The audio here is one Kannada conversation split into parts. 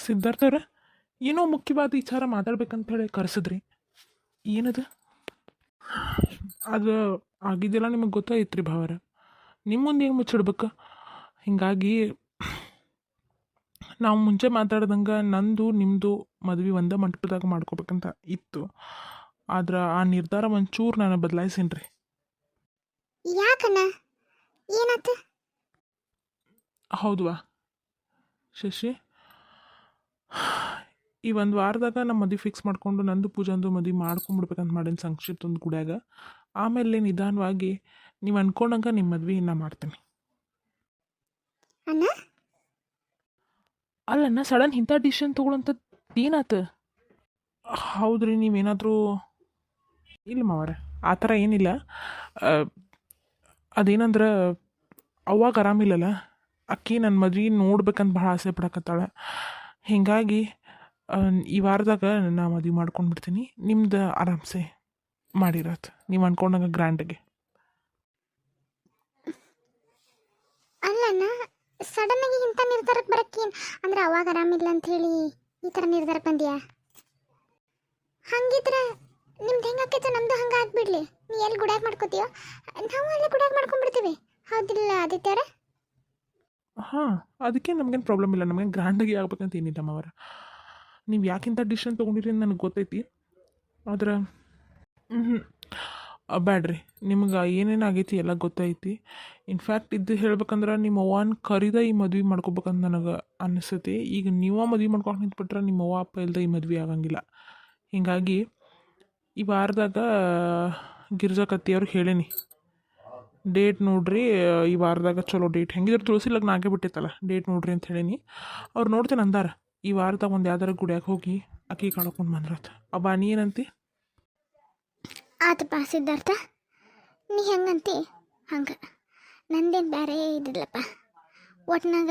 ಸಿದ್ಧಾರ್ಥವ್ರ ಏನೋ ಮುಖ್ಯವಾದ ವಿಚಾರ ಮಾತಾಡ್ಬೇಕಂತ ಹೇಳಿ ಕರೆಸಿದ್ರಿ. ಏನದು? ಅದು ಆಗಿದ್ದೆಲ್ಲ ನಿಮಗೆ ಗೊತ್ತಾಯ್ತು ರೀ ಭಾವರ. ನಿಮ್ಮ ಮುಂದೆ ಏನು ಮುಚ್ಚಿಡ್ಬೇಕು? ಹೀಗಾಗಿ ನಾವು ಮುಂಚೆ ಮಾತಾಡ್ದಂಗೆ ನಂದು ನಿಮ್ಮದು ಮದ್ವೆ ಒಂದೇ ಮಂಟಪದಾಗ ಮಾಡ್ಕೋಬೇಕಂತ ಇತ್ತು. ಆದ್ರೆ ಆ ನಿರ್ಧಾರ ಒಂಚೂರು ನಾನು ಬದಲಾಯಿಸೀನಿ ರೀ. ಯಾಕಣ್ಣ, ಏನಾತ? ಹೌದ್ವಾ ಶಶಿ, ಈ ಒಂದು ವಾರದಾಗ ನಮ್ಮ ಮದುವೆ ಫಿಕ್ಸ್ ಮಾಡಿಕೊಂಡು ನಂದು ಪೂಜಂದು ಮದುವೆ ಮಾಡ್ಕೊಂಬಿಡ್ಬೇಕಂತ ಮಾಡೀನಿ ಸಂಕ್ಷಿಪ್ತ ಒಂದು ಗುಡ್ಯಾಗ. ಆಮೇಲೆ ನಿಧಾನವಾಗಿ ನೀವು ಅನ್ಕೊಂಡಂಗೆ ನಿಮ್ಮ ಮದ್ವೆ ಇನ್ನು ಮಾಡ್ತೀನಿ. ಅಣ್ಣ, ಅಲ್ಲಣ್ಣ ಸಡನ್ ಇಂಥ ಡಿಸಿಷನ್ ತೊಗೊಳಂಥದ್ದು ಏನಾತ? ಹೌದ್ರಿ, ನೀವೇನಾದರೂ ಇಲ್ಲ ಮಾವರೆ, ಆ ಥರ ಏನಿಲ್ಲ. ಅದೇನಂದ್ರೆ ಅವಾಗ ಆರಾಮಿಲ್ಲಲ್ಲ, ಅಕ್ಕಿ ನನ್ನ ಮದ್ವೆ ನೋಡ್ಬೇಕಂತ ಭಾಳ ಆಸೆ ಪಡಕತ್ತಾಳೆ. ಹೀಗಾಗಿ ಈ ವಾರದಾಗ ನಾ ಮದುವೆ ಮಾಡ್ಕೊಂಡು ಬಿಡ್ತೀನಿ. ನಿಮ್ದು ಆರಾಮ್ಸೆ ಮಾಡಿರತ್ತೆ ನೀವು ಅನ್ಕೊಂಡಂಗೆ ಗ್ರ್ಯಾಂಡಾಗೆ. ಅಲ್ಲಣ್ಣ, ಸಡನ್ ಆಗಿ ಇಂಥ ನಿರ್ಧಾರಕ್ಕೆ ಬರಕ್ಕೆ ಅಂದ್ರೆ ಅವಾಗ ಆರಾಮಿಲ್ಲ ಅಂತ ಹೇಳಿ ಈ ಥರ ನಿರ್ಧಾರಕ್ಕೆ ಬಂದ್ಯಾ? ಹಂಗಿದ್ರೆ ನಿಮ್ದು ಹೆಂಗೆ ಆಕೈತೆ ನಮ್ದು ಹಂಗೆ ಆಗ್ಬಿಡ್ಲಿ. ನೀ ಎಲ್ಲಿ ಗುಡ್ಯಾಗ ಮಾಡ್ಕೋತೀಯೋ ನಾವು ಅಲ್ಲೇ ಗುಡ್ಯಾಗ ಮಾಡ್ಕೊಂಡ್ಬಿಡ್ತೀವಿ. ಹೌದಿಲ್ಲ ಆದಿತ್ಯರ? ಹಾಂ, ಅದಕ್ಕೆ ನಮಗೇನು ಪ್ರಾಬ್ಲಮ್ ಇಲ್ಲ. ನಮಗೇನು ಗ್ರ್ಯಾಂಡಾಗಿ ಆಗ್ಬೇಕಂತ ಏನಿಲ್ಲ ಮಾವರ. ನೀವು ಯಾಕಿಂತ ಡಿಸಿಷನ್ ತೊಗೊಂಡಿರಿ ಅಂತ ನನಗೆ ಗೊತ್ತೈತಿ. ಆದ್ರೆ ಬ್ಯಾಡ್ರಿ, ನಿಮ್ಗೆ ಏನೇನು ಆಗೈತಿ ಎಲ್ಲ ಗೊತ್ತೈತಿ. ಇನ್ಫ್ಯಾಕ್ಟ್ ಇದು ಹೇಳ್ಬೇಕಂದ್ರೆ ನಿಮ್ಮ ಅವ್ವನ ಕರಿದ ಈ ಮದ್ವೆ ಮಾಡ್ಕೋಬೇಕಂತ ನನಗೆ ಅನಿಸ್ತೈತಿ. ಈಗ ನೀವು ಮದ್ವೆ ಮಾಡ್ಕೊಂಡು ನಿಂತ್ಬಿಟ್ರೆ ನಿಮ್ಮ ಅವ್ವ ಅಪ್ಪ ಇಲ್ಲದೆ ಈ ಮದ್ವೆ ಆಗಂಗಿಲ್ಲ. ಹೀಗಾಗಿ ಈ ವಾರದಾಗ ಗಿರ್ಜಾಕತ್ತಿಯವ್ರಿಗೆ ಹೇಳೀನಿ, ಡೇಟ್ ನೋಡ್ರಿ, ಈ ವಾರದಾಗ ಚಲೋ ಡೇಟ್ ಹೆಂಗಿದ್ರೆ ತುಳಸಿ ಲಗ್ನ ಆಗೇ ಬಿಟ್ಟಿತ್ತಲ್ಲ, ಡೇಟ್ ನೋಡ್ರಿ ಅಂತ ಹೇಳೀನಿ. ಅವ್ರು ನೋಡ್ತೇನೆ ಅಂದಾರ. ಈ ವಾರದಾಗ ಒಂದು ಯಾವ್ದಾರ ಗುಡ್ಯಾಗ ಹೋಗಿ ಅಕ್ಕಿ ಕಳ್ಕೊಂಡು ಬಂದ್ರತ್. ಅಬ್ಬಾ ನೀ ಏನಂತಿ? ಆತಪ್ಪ ಸಿದ್ಧಾರ್ಥ, ನೀ ಹೆಂಗಂತಿ ಹಂಗೆ. ನಂದೇನು ಬೇರೆ ಇದ್ದಿಲ್ಲಪ್ಪ. ಒಟ್ನಾಗ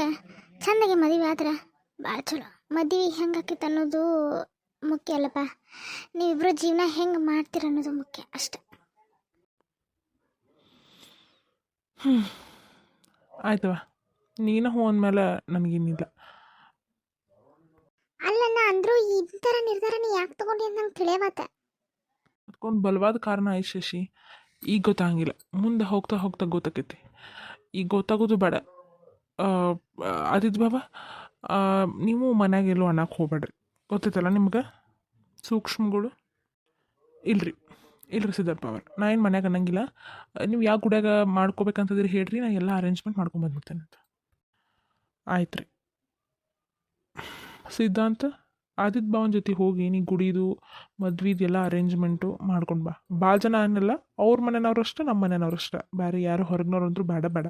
ಚಂದಾಗೆ ಮದುವೆ ಆದ್ರೆ ಭಾಳ ಚಲೋ. ಮದುವೆ ಹೆಂಗೆ ಆಕೈತೆ ಅನ್ನೋದು ಮುಖ್ಯ ಅಲ್ಲಪ್ಪ, ನೀವಿಬ್ಬರು ಜೀವನ ಹೆಂಗೆ ಮಾಡ್ತೀರ ಅನ್ನೋದು ಮುಖ್ಯ ಅಷ್ಟೆ. ಆಯ್ತವ, ನೀನು ಹ್ಞೂ ಅಂದಮೇಲೆ ನನಗೇನಿಲ್ಲ. ಅಲ್ಲಣ್ಣ, ಅಂದರೂ ಈ ಥರ ನಿರ್ಧಾರ ನೀ ಯಾಕೆ ತಗೊಂಡಿ ಅಂತ ನಂಗೆ ತಿಳಿಯವಾತ. ಅದಕ್ಕೊಂದು ಬಲವಾದ ಕಾರಣ ಐತೆ ಶಶಿ. ಈಗ ಗೊತ್ತಾಗಿಲ್ಲ, ಮುಂದೆ ಹೋಗ್ತಾ ಹೋಗ್ತಾ ಗೊತ್ತಾಕೈತಿ. ಈಗ ಗೊತ್ತಾಗೋದು ಬೇಡ. ಆದಿತ್ಯ ಬಾಬಾ, ನೀವು ಮನ್ಯಾಗ ಎಲ್ಲೂ ಅನ್ನಕ್ಕೆ ಹೋಗ್ಬೇಡ್ರಿ. ಗೊತ್ತೈತಲ್ಲ ನಿಮ್ಗೆ ಸೂಕ್ಷ್ಮಗಳು. ಇಲ್ರಿ ಸಿದ್ಧಾರ್ಥ ಅವ್ರ, ನಾ ಏನು ಮನ್ಯಾಗ ಅನ್ನಂಗಿಲ್ಲ. ನೀವು ಯಾವ ಗುಡ್ಯಾಗ ಮಾಡ್ಕೋಬೇಕಂತಂದ್ರೆ ಹೇಳ್ರಿ, ನಾ ಎಲ್ಲ ಅರೇಂಜ್ಮೆಂಟ್ ಮಾಡ್ಕೊಂಬಂದ್ಬಿಡ್ತೇನೆ ಅಂತ. ಆಯ್ತು ರೀ ಸಿದ್ಧಾಂತ, ಆದಿತ್ಯ ಭಾವನ ಜೊತೆ ಹೋಗಿ ನೀ ಗುಡಿದು ಮದ್ವಿದು ಎಲ್ಲ ಅರೇಂಜ್ಮೆಂಟು ಮಾಡ್ಕೊಂಡು ಬಾ. ಭಾಳ ಜನ ಅನ್ನಲ್ಲ, ಅವ್ರ ಮನೆಯವ್ರು ಅಷ್ಟೇ, ನಮ್ಮ ಮನೆಯವ್ರು ಅಷ್ಟೇ, ಬೇರೆ ಯಾರು ಹೊರಗಿನವ್ರು ಅಂದರೂ ಬೇಡ.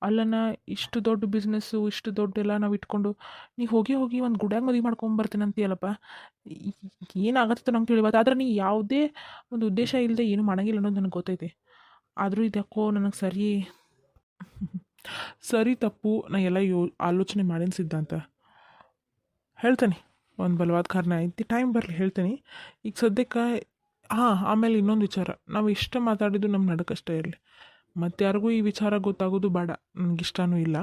ಅಲ್ಲನ ಇಷ್ಟು ದೊಡ್ಡ ಬಿಸ್ನೆಸ್ಸು, ಇಷ್ಟು ದೊಡ್ಡೆಲ್ಲ ನಾವು ಇಟ್ಕೊಂಡು ನೀ ಹೋಗಿ ಒಂದು ಗುಡ್ಯಾಗ ಮದುವೆ ಮಾಡ್ಕೊಂಬರ್ತೀನಿ ಅಂತೀಯಲ್ಲಪ್ಪ. ಏನಾಗತ್ತೆ ನಂಗೆ ತಿಳಿಬಾರ್ದು. ಆದ್ರೆ ನೀ ಯಾವುದೇ ಒಂದು ಉದ್ದೇಶ ಇಲ್ಲದೆ ಏನು ಮಾಡಂಗಿಲ್ಲ ಅನ್ನೋದು ನನಗೆ ಗೊತ್ತೈತೆ. ಆದರೂ ಇದು ಯಾಕೋ ನನಗೆ ಸರಿ ತಪ್ಪು ನಾ ಎಲ್ಲ ಆಲೋಚನೆ ಮಾಡೀನಿ ಸಿದ್ಧಾಂತ. ಹೇಳ್ತೇನೆ, ಒಂದು ಬಲವಾದ ಕಾರಣ ಐತಿ, ಟೈಮ್ ಬರಲಿ ಹೇಳ್ತೇನೆ. ಈಗ ಸದ್ಯಕ್ಕೆ ಆಮೇಲೆ ಇನ್ನೊಂದು ವಿಚಾರ, ನಾವು ಇಷ್ಟ ಮಾತಾಡಿದ್ದು ನಮ್ಮ ನಡಕಷ್ಟೇ ಇರಲಿ. ಮತ್ತು ಯಾರಿಗೂ ಈ ವಿಚಾರ ಗೊತ್ತಾಗೋದು ಬೇಡ, ನನಗಿಷ್ಟನೂ ಇಲ್ಲ.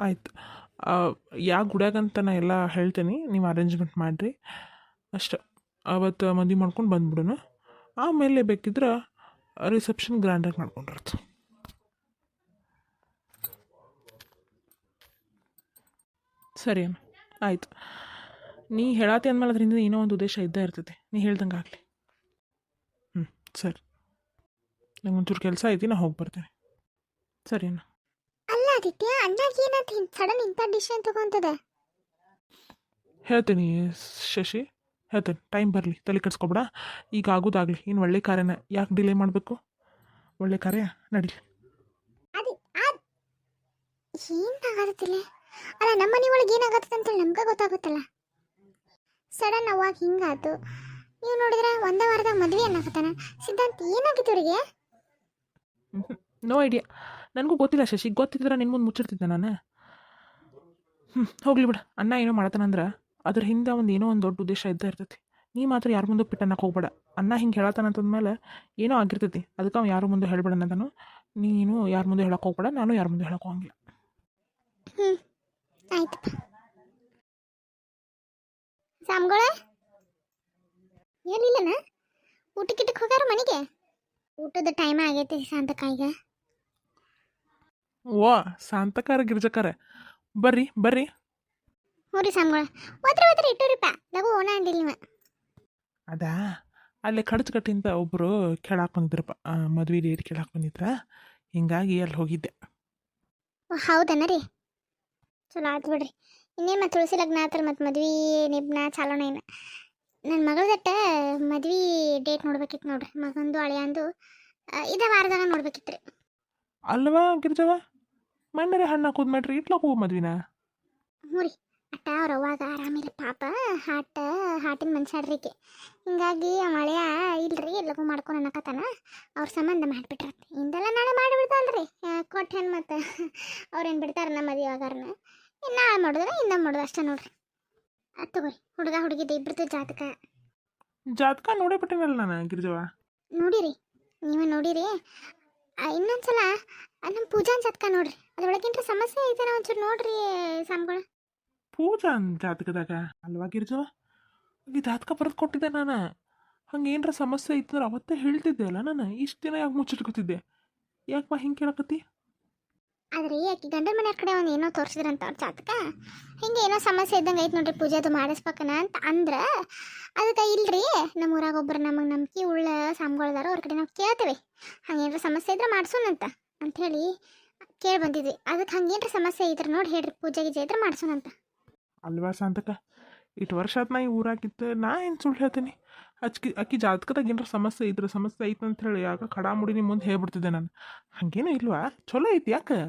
ಆಯ್ತು, ಯಾವ ಗುಡ್ಯಾಗಂತ ನಾ ಎಲ್ಲ ಹೇಳ್ತೇನೆ, ನೀವು ಅರೇಂಜ್ಮೆಂಟ್ ಮಾಡಿರಿ ಅಷ್ಟೆ. ಅವತ್ತು ಮದುವೆ ಮಾಡ್ಕೊಂಡು ಬಂದ್ಬಿಡೋಣ. ಆಮೇಲೆ ಬೇಕಿದ್ರೆ ರಿಸೆಪ್ಷನ್ ಗ್ರ್ಯಾಂಡಾಗಿ ಮಾಡ್ಕೊಂಡಿರ್ತು. ಸರಿ ಅಮ್ಮ, ಆಯಿತು. ನೀ ಹೇಳಾತಿ ಅಂದಮೇಲೆ ಅದರಿಂದ ಏನೋ ಒಂದು ಉದ್ದೇಶ ಇದ್ದೇ ಇರ್ತೈತೆ. ನೀ ಹೇಳ್ದಂಗೆ ಆಗಲಿ. ಸರಿ, ನಂಗೆ ಒಂಚೂರು ಕೆಲಸ ಐತಿ, ನಾ ಹೋಗಿ ಬರ್ತೇನೆ. ಸರಿ ಅಣ್ಣ. ಅಲ್ಲ ಆದಿತ್ಯ, ಅಣ್ಣಗೆ ಏನಾಯ್ತು ಸಡನ್ ಇಂಥ ಡಿಸಿಷನ್ ತಗೊಂತದ? ಹೇಳ್ತೀನಿ ಶಶಿ, ಹೇಳ್ತೇನೆ, ಟೈಮ್ ಬರಲಿ, ತಲೆ ಕೆಡ್ಸ್ಕೊಬೇಡ. ಈಗ ಆಗೋದಾಗಲಿ, ಇನ್ನು ಒಳ್ಳೆ ಕಾರ್ಯನ ಯಾಕೆ ಡಿಲೇ ಮಾಡಬೇಕು? ಒಳ್ಳೆ ಕಾರ್ಯ ನಡೀಲಿ. ಏನಾಗತ್ತಿಲ್ಲ ಅಲ್ಲ, ನಮ್ಮ ಮನೆ ಒಳಗೆ ಏನಾಗತ್ತೆ ಅಂತೇಳಿ ನಮ್ಗೆ ಗೊತ್ತಾಗುತ್ತಲ್ಲ. ಸಡನ್ ಅವಾಗ ಹಿಂಗಾತು, ನೀವು ನೋಡಿದ್ರೆ ಒಂದೇ ವಾರದಾಗ ಮದುವೆ ಅನ್ನಕತ್ತಾನ. ಸಿದ್ಧಾಂತ ಏನಾಗಿತ್ತು ಅವ್ರಿಗೆ? ನೋ ಐಡಿಯಾ, ನನಗೂ ಗೊತ್ತಿಲ್ಲ ಶಶಿ. ಗೊತ್ತಿದ್ರೆ ನಿನ್ನ ಮುಂದೆ ಮುಚ್ಚಿರ್ತಿದ್ದೆ ನಾನು. ಹೋಗ್ಲಿ ಬಿಡು. ಅಣ್ಣ ಏನೋ ಮಾಡ್ತಾನಂದ್ರೆ ಅದ್ರ ಹಿಂದೆ ಏನೋ ಒಂದು ದೊಡ್ಡ ಉದ್ದೇಶ ಇದ್ದೇ ಇರ್ತೈತಿ. ನೀ ಮಾತ್ರ ಯಾರ ಮುಂದೆ ಪಿಟ್ಟನ್ನಕ್ಕೆ ಹೋಗ್ಬೇಡ. ಅಣ್ಣ ಹಿಂಗೆ ಹೇಳತ್ತಾನಂತಂದ್ಮೇಲೆ ಏನೋ ಆಗಿರ್ತೈತಿ, ಅದಕ್ಕೆ ಅವ್ನು ಯಾರ ಮುಂದೆ ಹೇಳ್ಬೇಡ ನಾನು. ನೀನು ಯಾರ ಮುಂದೆ ಹೇಳಕ್ಕೆ ಹೋಗ್ಬೇಡ, ನಾನು ಯಾರ ಮುಂದೆ ಹೇಳಕ್ಕೆ ಹೋಗಂಗಿಲ್ಲ. ಆಯ್ತಪ್ಪ. ಸಾಮ್ಗಳ ಏನಿಲ್ಲನ ಊಟಕ್ಕಿಟ್ಟಕ್ಕೆ ಹೋಗ್ಯಾರ ಮನೆಗೆ. ಊಟದ ಟೈಮ್ ಆಗೈತಿ ಶಾಂತಕಾಯಿಗೆ. ಓ ಶಾಂತಕಾರ ಗಿರ್ಜಕಾರ ಬರ್ರಿ ಬರ್ರಿ. ಹ್ಞೂ ರೀ ಸಾಮ್ಗಳ. ಒದ್ರ ಇಟ್ಟುರಿಪ್ಪ ಲಗು ಓಣ ಅಂದಿಲ್ಲ ನೀವು. ಅದಾ ಅಲ್ಲೇ ಕಡಚಕಟ್ಟಿಂದ ಒಬ್ಬರು ಕೇಳಾಕ್ ಬಂದಿದ್ರಪ್ಪ, ಮದ್ವೆ ಡೇಟ್ ಕೇಳಾಕ್ ಬಂದಿದ್ರ, ಹಿಂಗಾಗಿ ಅಲ್ಲಿ ಹೋಗಿದ್ದೆ. ಓ ಹೌದನ ರೀ, ಚಲೋ ಆಯ್ತು ಬಿಡ್ರಿ. ಇನ್ನೇನು ಮತ್ತು ತುಳಸಿ ಲಗ್ನ ಆತರ ಮತ್ತು ಮದ್ವೆ ನಿಬ್ನ ಚಾಲೋಣ ಏನು. ನನ್ನ ಮಗಳದಟ್ಟ ಮದ್ವೆ ಡೇಟ್ ನೋಡ್ಬೇಕಿತ್ತು ನೋಡ್ರಿ. ಮಗಂದು ಅಳಿಯಂದು ಇದೇ ವಾರದಾಗ ನೋಡ್ಬೇಕಿತ್ತು ರೀ. ಅಲ್ವಾ ಗಿರ್ಜವ, ಮಣ್ಣರೆ ಹಣ್ಣು ಹಾಕೋದು ಮಾಡ್ರಿ ಇಟ್ಲಾಕ ಹೋಗು ಮದ್ವಿನ. ಹ್ಞೂ ರೀ, ಅಟ್ಟ ಅವ್ರ ಅವಾಗ ಆರಾಮಿಲ್ಲ ಪಾಪ, ಹಾಟಿನ ಮನುಷ್ಯರ್ರಿಕೆ. ಹಿಂಗಾಗಿ ಮಳೆಯ ಇಲ್ರಿ ಎಲ್ಲಗೂ ಮಾಡ್ಕೊಂಡು ಅನ್ನಕತ್ತಾನ. ಅವ್ರ ಸಂಬಂಧ ಮಾಡಿಬಿಟ್ರತ್ತೆ. ಇಂದೆಲ್ಲ ನಾಳೆ ಮಾಡಿಬಿಡ್ತಾಳ್ರಿ ಕೊಟ್ಟು ಹೆಣ್ಣು. ಮತ್ತು ಅವ್ರೇನು ಬಿಡ್ತಾರ ನಮ್ಮ ಮದುವೆ ಆಗಾರನ. ಇನ್ನು ನಾಳೆ ಮಾಡಿದ್ರೆ ಇಂದ ಮಾಡೋದು ಅಷ್ಟೇ ನೋಡ್ರಿ. ಅದು ತಗೋರಿ, ಹುಡುಗ ಹುಡುಗಿದ ಇಬ್ಬರದು ಜಾತಕ ನೋಡೇ ಬಿಟ್ಟಿನಲ್ಲ ನಾನು ಗಿರ್ಜವ. ನೋಡಿರಿ, ನೀವೇ ನೋಡಿರಿ. ಇನ್ನೊಂದ್ಸಲ ನಮ್ಮ ಪೂಜಾನ್ ಜಾತಕ ನೋಡ್ರಿ, ಅದ್ರೊಳಗಿಂತ ಸಮಸ್ಯೆ ಐತೆ ಒಂಚೂರು ನೋಡ್ರಿ ಸಾಮ್ಗಳು. ಪೂಜಾ ಜಾತಕದಾಗ ಅಲ್ವಾ ಗಿರ್ಜವ, ಈ ಜಾತಕ ಬರೆದು ಕೊಟ್ಟಿದ್ದೆ ನಾನು. ಹಂಗೆ ಏನರ ಸಮಸ್ಯೆ ಇತ್ತಂದ್ರೆ ಅವತ್ತೇ ಹೇಳ್ತಿದ್ದೆ ಅಲ್ಲ ನಾನು. ಇಷ್ಟು ದಿನ ಯಾಕೆ ಮುಚ್ಚಿಟ್ಕೊತಿದ್ದೆ? ಯಾಕಮ್ಮ ಹಿಂಗೆ ಕೇಳಕತ್ತಿ? ಆದ್ರೆ ಆಕಿ ಗಂಡನ ಮನೆಯವ್ರ ಕಡೆ ಒಂದು ಏನೋ ತೋರಿಸಿದ್ರಂತ ಅವ್ರ ಜಾತಕ. ಹಿಂಗೆ ಏನೋ ಸಮಸ್ಯೆ ಇದ್ದಂಗೆ ಐತೆ ನೋಡ್ರಿ, ಪೂಜಾದು ಮಾಡಿಸ್ಬೇಕನ ಅಂತ ಅಂದ್ರೆ ಅದಕ್ಕೆ ಇಲ್ರಿ ನಮ್ಮ ಊರಾಗ ಒಬ್ಬರು ನಮಗೆ ನಂಬಿಕೆ ಉಳ್ಳ ಸಾಮ್ಗಳದಾರ, ಅವ್ರ ಕಡೆ ನಾವು ಕೇಳ್ತೇವೆ. ಹಂಗೇನ್ರ ಸಮಸ್ಯೆ ಇದ್ರೆ ಮಾಡ್ಸೋಣಂತ ಅಂಥೇಳಿ ಕೇಳಿ ಬಂದಿದ್ವಿ. ಅದಕ್ಕೆ ಹಂಗೇನ್ರ ಸಮಸ್ಯೆ ಇದ್ರೆ ನೋಡಿ ಹೇಳ್ರಿ, ಪೂಜೆ ಗೀಜೆ ಇದ್ರೆ ಮಾಡ್ಸೋಣಂತ. ಅಲ್ವಾ ಶಾಂತಕ, ಇಷ್ಟು ವರ್ಷ ಆತ್ ನಾ ಈ ಊರಾಗಿತ್ತು, ನಾ ಏನು ಸುಳ್ಳು ಹೇಳ್ತೀನಿ? ಅಕ್ಕಿ ಜಾತಕದಾಗ ಏನರ ಸಮಸ್ಯೆ ಇದ್ರೆ ಸಮಸ್ಯೆ ಐತೆ ಅಂತ ಹೇಳಿ ಆಗ ಕಡಾಮುಡಿ ನಿಮ್ಮ ಮುಂದೆ ಹೇಳ್ಬಿಡ್ತಿದ್ದೆ ನಾನು. ಹಂಗೇನೂ ಇಲ್ವಾ? ಚಲೋ ಐತಿ ಯಾಕೆ?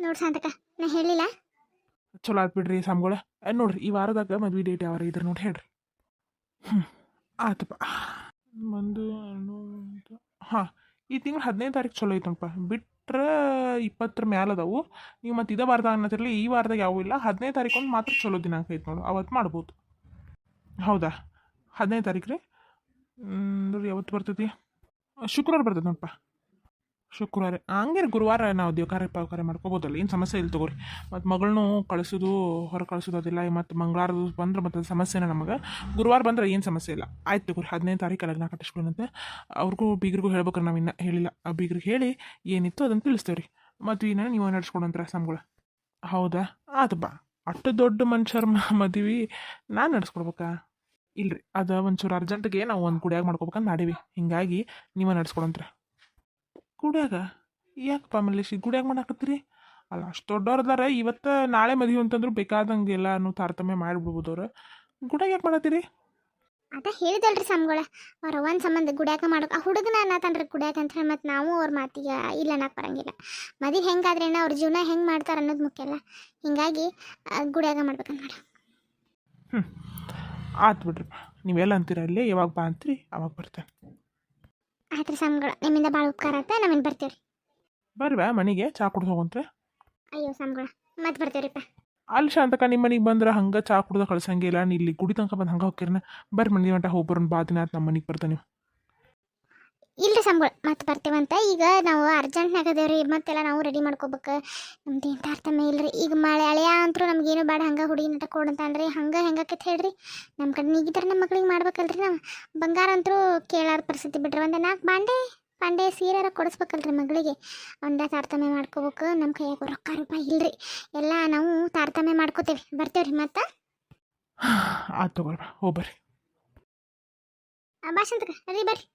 ನೋಡಿ ಶಾಂತಕ, ನಾ ಹೇಳಿಲ್ಲ. ಚಲೋ ಆತ್ ಬಿಡ್ರಿ ಸಾಮ್ಗಳ. ನೋಡ್ರಿ ಈ ವಾರದಾಗ ಮದ್ವೆ ಡೇಟ್ ಯಾವಾರ ಇದ್ರೆ ನೋಡಿ ಹೇಳ್ರಿ. ಆತಪ್ಪ. ಒಂದು ಹಾಂ, ಈ ತಿಂಗಳು 15 ತಾರೀಕು ಚಲೋ ಐತನಪ್ಪ. ಬಿಟ್ರೆ 20 ಮ್ಯಾಲೆ ಅದಾವು. ನೀವು ಮತ್ತು ಇದೇ ವಾರದಾಗ ಅನ್ನತ್ತಿರಲಿ, ಈ ವಾರದಾಗ ಯಾವೂ ಇಲ್ಲ. 15 ತಾರೀಕು ಒಂದು ಮಾತ್ರ ಚಲೋ ದಿನಾಂಕ ಐತೆ ನೋಡು, ಅವತ್ತು ಮಾಡ್ಬೋದು. ಹೌದಾ? 15 ತಾರೀಕು ರೀ. ಅಂದ್ರೆ ಯಾವತ್ತು ಬರ್ತೈತಿ? ಶುಕ್ರವಾರ ಬರ್ತೈತೆ ನೋಡಪ್ಪ. ಶುಕ್ರವಾರ ಹಂಗೇನು ಗುರುವಾರ ನಾವು ದೇವಕಾರ್ಯ ಪಾವಕಾರ್ಯ ಮಾಡ್ಕೋಬೋದಲ್ಲ, ಏನು ಸಮಸ್ಯೆ ಇಲ್ಲ ತಗೋರಿ. ಮತ್ತು ಮಗಳನ್ನೂ ಕಳಿಸೋದು ಹೊರ ಕಳಿಸೋದು ಅದಿಲ್ಲ. ಮತ್ತು ಮಂಗಳವಾರದು ಬಂದ್ರೆ ಮತ್ತು ಅದು ಸಮಸ್ಯೆನ ನಮಗೆ. ಗುರುವಾರ ಬಂದ್ರೆ ಏನು ಸಮಸ್ಯೆ ಇಲ್ಲ. ಆಯ್ತು ತಗೋರಿ, 15 ತಾರೀಕು ಲಗ್ನ ಕಟ್ಟಿಸ್ಕೊಳ್ಳೋಣಂತೆ. ಅವ್ರಿಗೂ ಬೀಗರಿಗೂ ಹೇಳ್ಬೇಕ್ರೆ ನಾವು ಇನ್ನೂ ಹೇಳಿಲ್ಲ. ಆ ಬೀಗ್ರಿಗೆ ಹೇಳಿ ಏನಿತ್ತು ಅದನ್ನು ತಿಳಿಸ್ತೇವೆ ರೀ. ಮತ್ತು ಇನ್ನೂ ನೀವು ನಡೆಸ್ಕೊಡಂತ್ರ ಸಂಬಳ. ಹೌದಾ? ಆತು ಬಾ. ಅಷ್ಟು ದೊಡ್ಡ ಮನುಷ್ಯರ ಮದುವೆ ನಾನು ನಡೆಸ್ಕೊಡ್ಬೇಕಾ? ಇಲ್ರಿ, ಅದು ಒಂಚೂರು ಅರ್ಜೆಂಟಿಗೆ ನಾವು ಒಂದು ಗುಡಿಯಾಗ ಮಾಡ್ಕೋಬೇಕಂತ ಮಾಡೀವಿ. ಹಿಂಗಾಗಿ ನೀವು ನಡೆಸ್ಕೊಡಂತ್ರ. ಗುಡ್ಯಾಗ ಯಾಕಪ್ಪ ಮಲ್ಲೇಶಿ ಗುಡ್ಯಾಗ ಮಾಡಾಕತ್ತೀರಿ? ಅಲ್ಲ ಅಷ್ಟು ದೊಡ್ಡವ್ರದಾರ, ಇವತ್ತು ನಾಳೆ ಮದುವೆ ಅಂತಂದ್ರು ಬೇಕಾದಂಗೆ ಎಲ್ಲಾನು ತಾರತಮ್ಯ ಮಾಡಿಬಿಡ್ಬೋದು ಅವ್ರು. ಗುಡ್ಯಾಗ ಯಾಕೆ ಮಾಡತ್ತೀರಿ? ಅದ ಹೇಳಿದಲ್ರಿ ಸಂಬಳ, ಅವ್ರ ಒಂದು ಸಂಬಂಧ ಗುಡ್ಯಾಕ ಮಾಡೋಕೆ. ಆ ಹುಡುಗನ ಅನ್ನತಾನ್ರಿ ಗುಡ್ಯಾಕ ಅಂತ ಹೇಳಿ. ಮತ್ತು ನಾವು ಅವ್ರ ಮಾತಿಗೆ ಇಲ್ಲ ಅನ್ನಕ್ಕೆ ಬರಂಗಿಲ್ಲ. ಮದುವೆ ಹೆಂಗಾದ್ರೇನ ಅವ್ರ ಜೀವನ ಹೆಂಗೆ ಮಾಡ್ತಾರೆ ಅನ್ನೋದು ಮುಖ್ಯ ಅಲ್ಲ. ಹಿಂಗಾಗಿ ಗುಡ್ಯಾಗ ಮಾಡ್ಬೇಕಂತ ಮಾಡಿ. ಆತು ಬಿಡ್ರಿಪ್ಪ, ನೀವೆಲ್ಲ ಅಂತೀರ ಅಲ್ಲಿ ಯಾವಾಗ ಬಾ ಅಂತೀರಿ ಅವಾಗ ಬರ್ತೇನೆ. ಆಯ್ತು ಸಂಬಳ, ನಿಮ್ಮಿಂದ ಭಾಳ ಉಪಕಾರ ಆಯ್ತಾ. ನಾವೇನು ಬರ್ತೀವ್ರಿ. ಬರ್ರಿ ಬಾ ಮನೆಗೆ ಚಾ ಕುಡ್ದು ಹೋಗಂತ್ರೆ. ಅಯ್ಯೋ ಸಂಬಳ, ಮತ್ತೆ ಬರ್ತೀವ್ರಿಪ್ಪ. ಅಲ್ಲಿ ಶಾಂತಕ ನಿಮ್ಮ ಮನೆಗೆ ಬಂದ್ರೆ ಹಂಗೆ ಚಾ ಕುಡ್ದು ಕಳ್ಸಂಗಿಲ್ಲ. ನೀ ಇಲ್ಲಿ ಗುಡಿ ತನಕ ಬಂದು ಹಂಗೆ ಹೋಗ್ಕಿರನ. ಬರ್ರಿ ಮನೆ ಗಂಟ ಹೋಗಿ ಬರೋಣ, ಬಾ ದಿನ ಆಯ್ತು ನಮ್ಮ ಮನೆಗೆ ಬರ್ತಾನೆ ನೀವು. ಇಲ್ರಿ ಸಂಬಳ, ಮತ್ತೆ ಬರ್ತೀವಂತ. ಈಗ ನಾವು ಅರ್ಜೆಂಟ್ನಾಗ ಅದೇವ್ರಿ, ಮತ್ತೆಲ್ಲ ನಾವು ರೆಡಿ ಮಾಡ್ಕೋಬೇಕು. ನಮ್ದು ಏನು ತಾರತಮ್ಯ ಇಲ್ರಿ. ಈಗ ಮಳೆ ಅಳೆಯ ಅಂತೂ ನಮ್ಗೇನು ಬೇಡ, ಹಂಗೆ ಹುಡುಗಿ ನಟ ಕೊಡಂತಂದ್ರಿ. ಹಂಗೆ ಹೆಂಗಾಕೈತೆ ಹೇಳ್ರಿ, ನಮ್ಮ ಕಡೆ ನೀಗಿದ್ರೆ ನಮ್ಮ ಮಕ್ಳಿಗೆ ಮಾಡ್ಬೇಕಲ್ರಿ. ನಾವು ಬಂಗಾರ ಅಂತೂ ಕೇಳಾರ ಪರಿಸ್ಥಿತಿ ಬಿಡ್ರಿ. ಒಂದು 4 ಪಾಂಡೆ ಸೀರೆರ ಕೊಡಿಸ್ಬೇಕಲ್ರಿ ಮಗಳಿಗೆ. ಒಂದೇ ತಾರತಮ್ಯ ಮಾಡ್ಕೋಬೇಕು. ನಮ್ಮ ಕೈಯಾಗ ರೊಕ್ಕ ರೂಪಾಯಿ ಇಲ್ರಿ. ಎಲ್ಲ ನಾವು ತಾರತಮ್ಯ ಮಾಡ್ಕೋತೇವೆ. ಬರ್ತೇವ್ರಿ ಮತ್ತೆ. ಆಯ್ತು ತಗೊಳ್ಬ, ಹೋಗ್ಬರ್ರಿ. ಭಾಷಂತಕ ರೀ ಬರ್ರಿ.